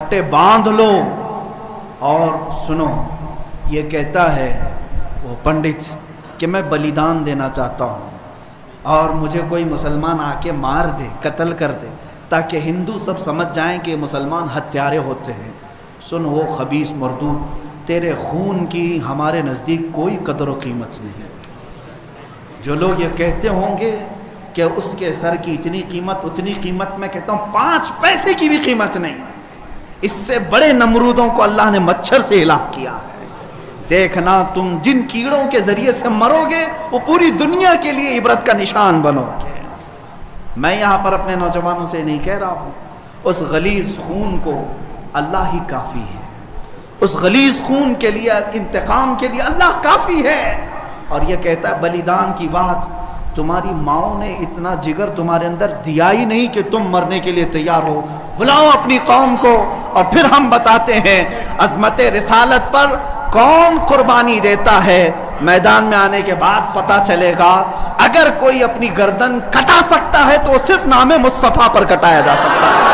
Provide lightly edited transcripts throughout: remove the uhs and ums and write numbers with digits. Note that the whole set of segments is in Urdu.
پٹے باندھ لو اور سنو. یہ کہتا ہے وہ پنڈت کہ میں بلیدان دینا چاہتا ہوں اور مجھے کوئی مسلمان آ کے مار دے، قتل کر دے، تاکہ ہندو سب سمجھ جائیں کہ مسلمان ہتھیارے ہوتے ہیں. سن وہ خبیث مردود، تیرے خون کی ہمارے نزدیک کوئی قدر و قیمت نہیں. جو لوگ یہ کہتے ہوں گے کہ اس کے سر کی اتنی قیمت اتنی قیمت، میں کہتا ہوں 5 پیسے کی بھی قیمت نہیں. اس سے بڑے نمرودوں کو اللہ نے مچھر سے ہلاک کیا ہے. دیکھنا تم جن کیڑوں کے ذریعے سے مرو گے وہ پوری دنیا کے لیے عبرت کا نشان بنو گے. میں یہاں پر اپنے نوجوانوں سے نہیں کہہ رہا ہوں، اس غلیظ خون کو اللہ ہی کافی ہے. اس غلیظ خون کے لیے، انتقام کے لیے اللہ کافی ہے. اور یہ کہتا ہے بلیدان کی بات، تمہاری ماؤں نے اتنا جگر تمہارے اندر دیا ہی نہیں کہ تم مرنے کے لیے تیار ہو. بلاؤ اپنی قوم کو اور پھر ہم بتاتے ہیں عظمت رسالت پر کون قربانی دیتا ہے. میدان میں آنے کے بعد پتہ چلے گا. اگر کوئی اپنی گردن کٹا سکتا ہے تو صرف نام مصطفیٰ پر کٹایا جا سکتا ہے.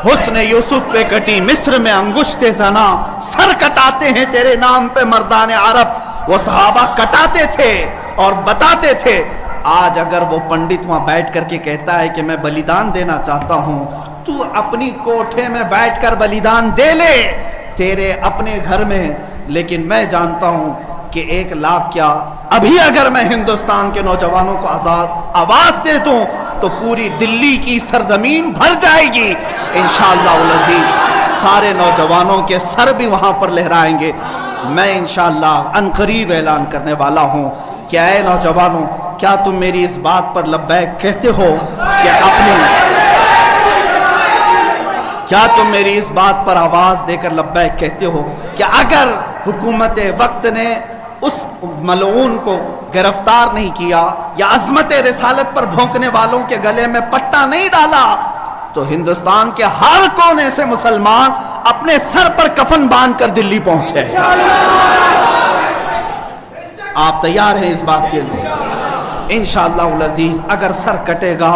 حسن یوسف پہ کٹی مصر میں انگشت زنا، سر کٹاتے ہیں تیرے نام پہ مردان عرب. وہ صحابہ کٹاتے تھے اور بتاتے تھے. آج اگر وہ پنڈت وہاں بیٹھ کر کے کہتا ہے کہ میں بلیدان دینا چاہتا ہوں، تو اپنی کوٹھے میں بیٹھ کر بلیدان دے لے تیرے اپنے گھر میں. لیکن میں جانتا ہوں کہ 1 لاکھ کیا، ابھی اگر میں ہندوستان کے نوجوانوں کو آواز دے دوں تو پوری دلی کی سرزمین بھر جائے گی. انشاءاللہ العزیز سارے نوجوانوں کے سر بھی وہاں پر لہرائیں گے. میں انشاءاللہ عنقریب اعلان کرنے والا ہوں کہ اے نوجوانوں، کیا تم میری اس بات پر لبیک کہتے ہو کہ کیا تم میری اس بات پر آواز دے کر لبیک کہتے ہو کہ اگر حکومت وقت نے اس ملعون کو گرفتار نہیں کیا یا عظمت رسالت پر بھونکنے والوں کے گلے میں پٹا نہیں ڈالا تو ہندوستان کے ہر کونے سے مسلمان اپنے سر پر کفن باندھ کر دلی پہنچے؟ آپ تیار ہیں اس بات کے لیے؟ انشاءاللہ العزیز اگر سر کٹے گا،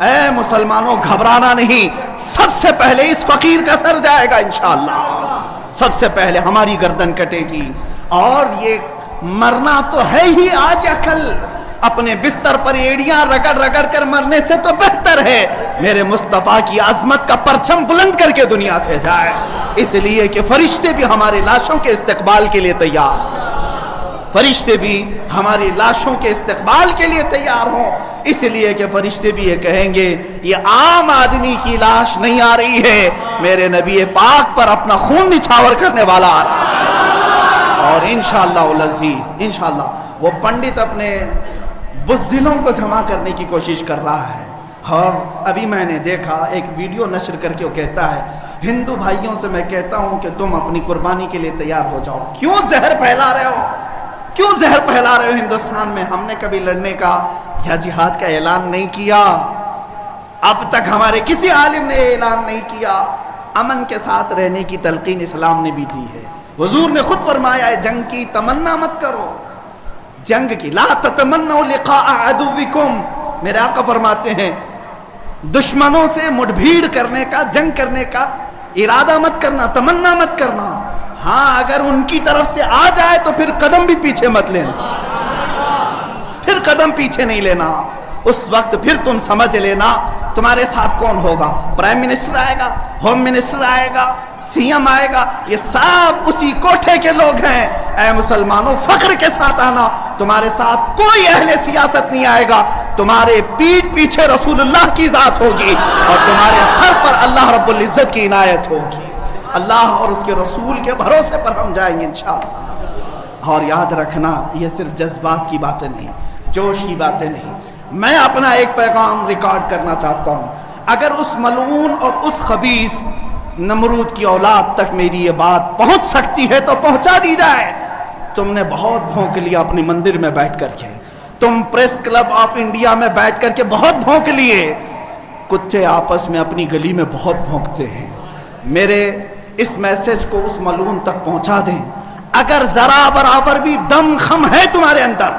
اے مسلمانوں گھبرانا نہیں. سب سے پہلے اس فقیر کا سر جائے گا انشاءاللہ. سب سے پہلے ہماری گردن کٹے گی. اور یہ مرنا تو ہے ہی آج یا کل. اپنے بستر پر ایڑیاں رگڑ رگڑ کر مرنے سے تو بہتر ہے میرے مصطفیٰ کی عظمت کا پرچم بلند کر کے دنیا سے جائے. اس لیے کہ فرشتے بھی ہماری لاشوں کے استقبال کے لیے تیار، فرشتے بھی ہماری لاشوں کے استقبال کے لیے تیار ہوں. اس لیے کہ فرشتے بھی یہ کہیں گے یہ عام آدمی کی لاش نہیں آ رہی ہے، میرے نبی پاک پر اپنا خون نچھاور کرنے والا آ رہا ہے. اور انشاءاللہ العزیز انشاءاللہ وہ پنڈت اپنے بزدلوں کو جمع کرنے کی کوشش کر رہا ہے. اور ابھی میں نے دیکھا ایک ویڈیو نشر کر کے وہ کہتا ہے ہندو بھائیوں سے میں کہتا ہوں کہ تم اپنی قربانی کے لیے تیار ہو جاؤ. کیوں زہر پھیلا رہے ہو؟ کیوں زہر پھیلا رہے ہو ہندوستان میں؟ ہم نے کبھی لڑنے کا یا جہاد کا اعلان نہیں کیا. اب تک ہمارے کسی عالم نے اعلان نہیں کیا. امن کے ساتھ رہنے کی تلقین اسلام نے بھی دی ہے. حضور نے خود فرمایا ہے جنگ کی تمنا مت کرو، جنگ کی لا تتمنوا لقاء عدوکم. میرے آقا فرماتے ہیں دشمنوں سے مٹبھیڑ کرنے کا، جنگ کرنے کا ارادہ مت کرنا، تمنا مت کرنا. ہاں اگر ان کی طرف سے آ جائے تو پھر قدم بھی پیچھے مت لینا، پھر قدم پیچھے نہیں لینا. اس وقت پھر تم سمجھ لینا تمہارے ساتھ کون ہوگا. پرائم منسٹر آئے گا، ہوم منسٹر آئے گا، سی ایم آئے گا، یہ سب اسی کوٹھے کے لوگ ہیں. اے مسلمانوں فخر کے ساتھ آنا، تمہارے ساتھ کوئی اہل سیاست نہیں آئے گا. تمہارے پیٹھ پیچھے رسول اللہ کی ذات ہوگی اور تمہارے سر پر اللہ رب العزت کی عنایت ہوگی. اللہ اور اس کے رسول کے بھروسے پر ہم جائیں گے انشاءاللہ. اور یاد رکھنا یہ صرف جذبات کی باتیں نہیں، جوش کی باتیں نہیں. میں اپنا ایک پیغام ریکارڈ کرنا چاہتا ہوں. اگر اس ملعون اور اس خبیث نمرود کی اولاد تک میری یہ بات پہنچ سکتی ہے تو پہنچا دی جائے. تم نے بہت بھونک لیا اپنی مندر میں بیٹھ کر کے، تم پریس کلب آف انڈیا میں بیٹھ کر کے بہت بھونک لیے. کتے آپس میں اپنی گلی میں بہت بھونکتے ہیں. میرے اس میسج کو اس ملعون تک پہنچا دیں. اگر ذرا برابر بھی دم خم ہے تمہارے اندر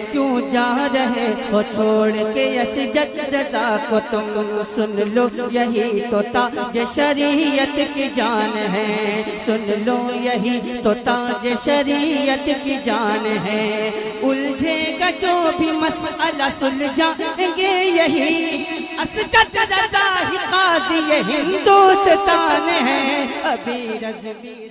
کیوں جا رہے ہو چھوڑ کے اسجد رضا کو تم سن لو یہی تو تاج شریعت کی جان ہے سن لو یہی تو تاج شریعت کی جان ہے الجھے گا جو بھی مسئلہ سلجھائیں گے یہی اسجد رضا ہی قاضی ہندوستان ہے ابھی رضوی